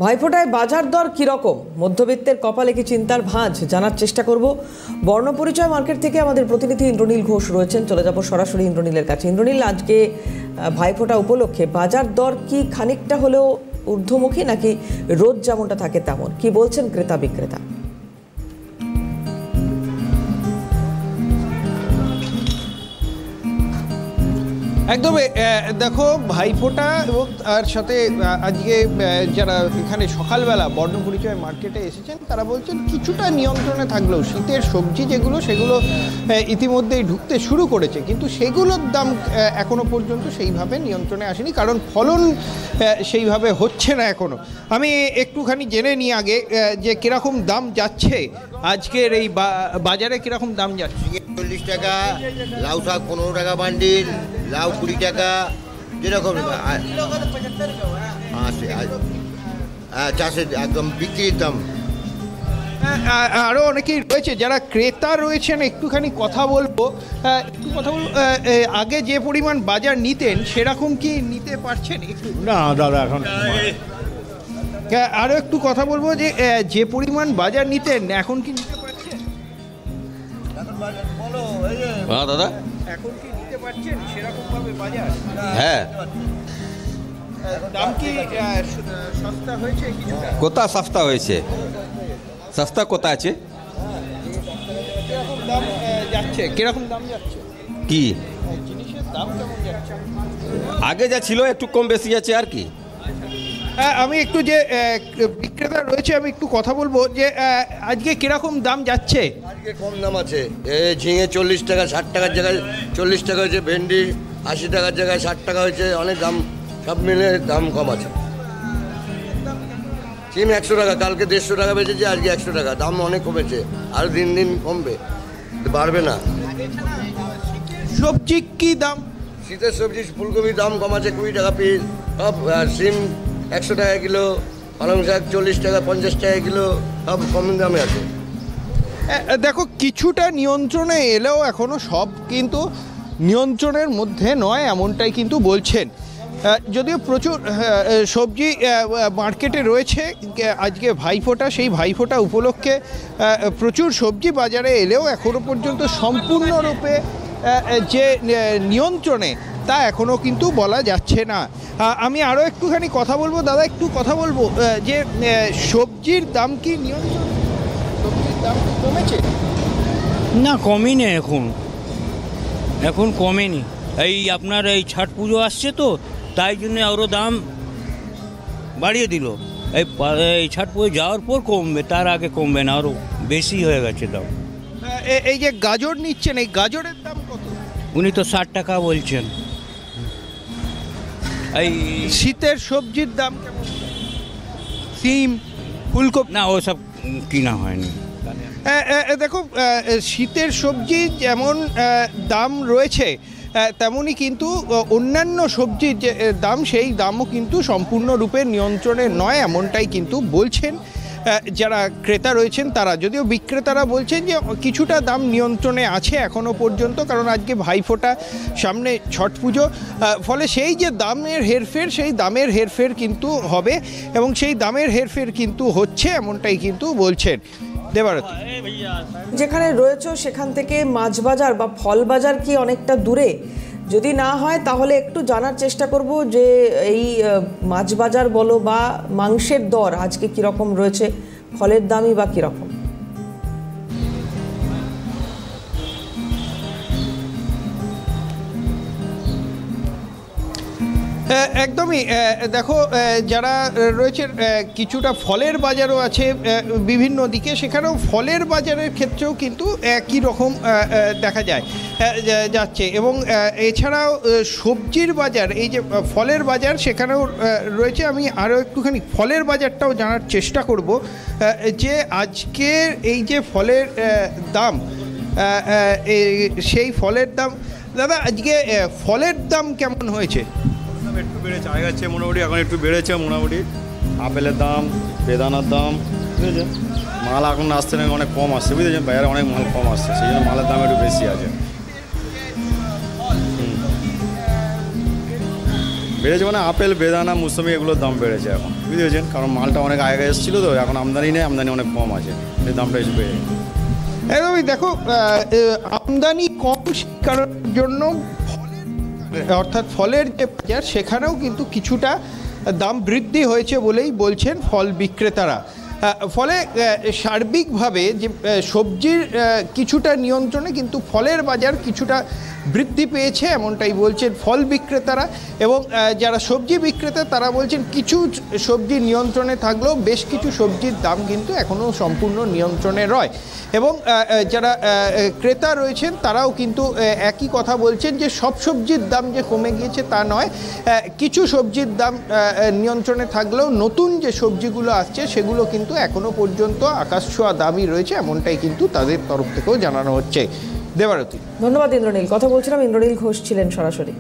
ভাইফোঁটায় বাজার দর কীরকম, মধ্যবিত্তের কপালে কি চিন্তার ভাঁজ, জানার চেষ্টা করব। বর্ণপরিচয় মার্কেট থেকে আমাদের প্রতিনিধি ইন্দ্রনীল ঘোষ রয়েছেন, চলে যাব সরাসরি ইন্দ্রনীলের কাছে। ইন্দ্রনীল, আজকে ভাইফোঁটা উপলক্ষে বাজার দর কি খানিকটা হলেও ঊর্ধ্বমুখী, নাকি রোজ যেমনটা থাকে তেমন? কি বলছেন ক্রেতা বিক্রেতা? একদম দেখো, ভাইফোঁটা এবং তার সাথে আজকে যারা এখানে সকালবেলা বর্ণপরিচয় মার্কেটে এসেছেন তারা বলছেন কিছুটা নিয়ন্ত্রণে থাকলেও শীতের সবজি যেগুলো সেগুলো ইতিমধ্যেই ঢুকতে শুরু করেছে, কিন্তু সেগুলোর দাম এখনো পর্যন্ত সেইভাবে নিয়ন্ত্রণে আসেনি, কারণ ফলন সেইভাবে হচ্ছে না এখনো। আমি একটুখানি জেনে নিই আগে যে কীরকম দাম যাচ্ছে আজকের এই বাজারে, কীরকম দাম যাচ্ছে। 40 টাকা, লাউ শাক 15 টাকা বান্ডিল, লাউ 20 টাকা, যেরকম চাষের একদম বিক্রির দাম। আরও অনেকেই রয়েছে যারা ক্রেতা রয়েছেন, একটুখানি কথা বলবো। আগে যে পরিমাণ বাজার নিতেন সেরকম কি নিতে পারছেন? একটু না দাদা, এখন আরও একটু কথা বলবো যে পরিমাণ বাজার নিতেন এখন কি নিতে পারছেন? হ্যাঁ দাদা, এখন কি নিতে পারছেন সেরকমভাবে বাজার? হ্যাঁ। দাম কি সস্তা হয়েছে কিছুটা? কোথা সস্তা হয়েছে? সস্তা কোথা আছে? কিরকম দাম যাচ্ছে? কিরকম দাম যাচ্ছে? কি জিনিসের দাম কেমন যাচ্ছে? আগে যা ছিল একটু কম বেশি আছে আর কি। আমি একটু যে বিক্রেতা রয়েছে আমি একটু কথা বলবো যে আজকে কিরকম দাম যাচ্ছে। আজকে কম দাম আছে, ঝিঙে 40 টাকা, 60 টাকার জায়গায় 40 টাকা হয়েছে, ভেন্ডি 80 টাকার জায়গায় 60 টাকা হয়েছে, অনেক দাম সব মিলে দাম কম আছে। সিম 100 টাকা, কালকে 150 টাকা বেঁচেছে, আজকে 100 টাকা, দাম অনেক কমেছে, আর দিন দিন কমবে, বাড়বে না। সবজি কি দাম? শীতের সবজি ফুলকপির দাম কম আছে, 20 টাকা পিস, সব সিম 100 টাকা কিলো, পালং শাক 40 টাকা, 50 টাকা কিলো, সব কম দামে আছে। দেখো, কিছুটা নিয়ন্ত্রণে এলেও এখনও সব কিন্তু নিয়ন্ত্রণের মধ্যে নয়, এমনটাই কিন্তু বলছেন। যদিও প্রচুর সবজি মার্কেটে রয়েছে, আজকে ভাইফোঁটা, সেই ভাইফোঁটা উপলক্ষে প্রচুর সবজি বাজারে এলেও এখনও পর্যন্ত সম্পূর্ণরূপে যে নিয়ন্ত্রণে তা এখনও কিন্তু বলা যাচ্ছে না। আমি আরও একটুখানি কথা বলবো, দাদা একটু কথা বলবো যে সবজির দাম কি নিয়ন্ত্রণ, সবজির দাম কি কমেছে? না, কমেনি, এখন কমেনি। এই আপনার এই ছট পুজো আসছে তো, তাই জন্য আরও দাম বাড়িয়ে দিল। এই ছট পুজো যাওয়ার পর কমবে, তার আগে কমবে না, আরও বেশি হয়ে গেছে দাম। এই যে গাজর নিচ্ছেন, এই গাজরের দাম কত? উনি তো 60 টাকা বলছেন। এই শীতের সবজির দাম কেমন? সিম, ফুলকপি? না, ওসব কিনা হয়নি। দেখো, শীতের সবজি যেমন দাম রয়েছে, তেমনই কিন্তু অন্যান্য সবজির যে দাম, সেই দামও কিন্তু সম্পূর্ণরূপে নিয়ন্ত্রণে নয়, এমনটাই কিন্তু বলছেন যারা ক্রেতা রয়েছেন তারা। যদিও বিক্রেতারা বলছেন যে কিছুটা দাম নিয়ন্ত্রণে আছে এখনও পর্যন্ত, কারণ আজকে ভাইফোঁটা, সামনে ছট পুজো, ফলে সেই যে দামের হেরফের, সেই দামের হেরফের কিন্তু হবে, এবং সেই দামের হেরফের কিন্তু হচ্ছে, এমনটাই কিন্তু বলছেন। দেবারতী, যেখানে রয়েছে সেখান থেকে মাছ বাজার বা ফল বাজার কি অনেকটা দূরে? যদি না হয় তাহলে একটু জানার চেষ্টা করব যে এই মাছ বাজার বলো বা মাংসের দর আজকে কীরকম রয়েছে, ফলের দামই বা কীরকম? একদমই। দেখো, যারা রয়েছে কিছুটা ফলের বাজারও আছে বিভিন্ন দিকে, সেখানেও ফলের বাজারের ক্ষেত্রেও কিন্তু একই রকম দেখা যাচ্ছে, এবং এছাড়াও সবজির বাজার, এই যে ফলের বাজার সেখানেও রয়েছে। আমি আরও একটুখানি ফলের বাজারটাও জানার চেষ্টা করব যে আজকের এই যে ফলের দাম, সেই ফলের দাম, দাদা আজকে ফলের দাম কেমন হয়েছে? একটু বেড়েছে, আগে যাচ্ছে মোটামুটি, এখন একটু বেড়েছে মোটামুটি। আপেলের দাম, বেদানার দাম, বুঝেছেন, মাল এখন আসছে না, অনেক কম আসছে, বুঝেছেন, বাজারে অনেক মাল কম আসছে, সেই জন্য মালের দাম একটু বেশি আছে। বেড়েছে মানে আপেল, বেদানা, মৌসুমি এগুলোর দাম বেড়েছে এখন। বুঝতে পেরেছেন, কারণ মালটা অনেক আগে এসেছিলো তো, এখন আমদানি নেই, আমদানি অনেক কম আছে, এই দামটা একটু বেড়ে গেছে। একদমই দেখো আমদানি কম কারণের জন্য অর্থাৎ ফলের যে বাজার সেখানেও কিন্তু কিছুটা দাম বৃদ্ধি হয়েছে বলেই বলছেন ফল বিক্রেতারা। ফলে সার্বিকভাবে যে সবজির কিছুটা নিয়ন্ত্রণে কিন্তু ফলের বাজার কিছুটা বৃদ্ধি পেয়েছে এমনটাই বলছেন ফল বিক্রেতারা। এবং যারা সবজি বিক্রেতা তারা বলছেন কিছু সবজি নিয়ন্ত্রণে থাকলেও বেশ কিছু সবজির দাম কিন্তু এখনও সম্পূর্ণ নিয়ন্ত্রণে রয়। এবং যারা ক্রেতা রয়েছেন তারাও কিন্তু একই কথা বলছেন যে সব সবজির দাম যে কমে গিয়েছে তা নয়, কিছু সবজির দাম নিয়ন্ত্রণে থাকলেও নতুন যে সবজিগুলো আসছে সেগুলো কিন্তু এখনও পর্যন্ত আকাশছোঁয়া দামই রয়েছে, এমনটাই কিন্তু তাদের তরফ থেকেও জানানো হচ্ছে। দেবারতী, ধন্যবাদ ইন্দ্রনীল। কথা বলছিলাম, ইন্দ্রনীল ঘোষ ছিলেন সরাসরি।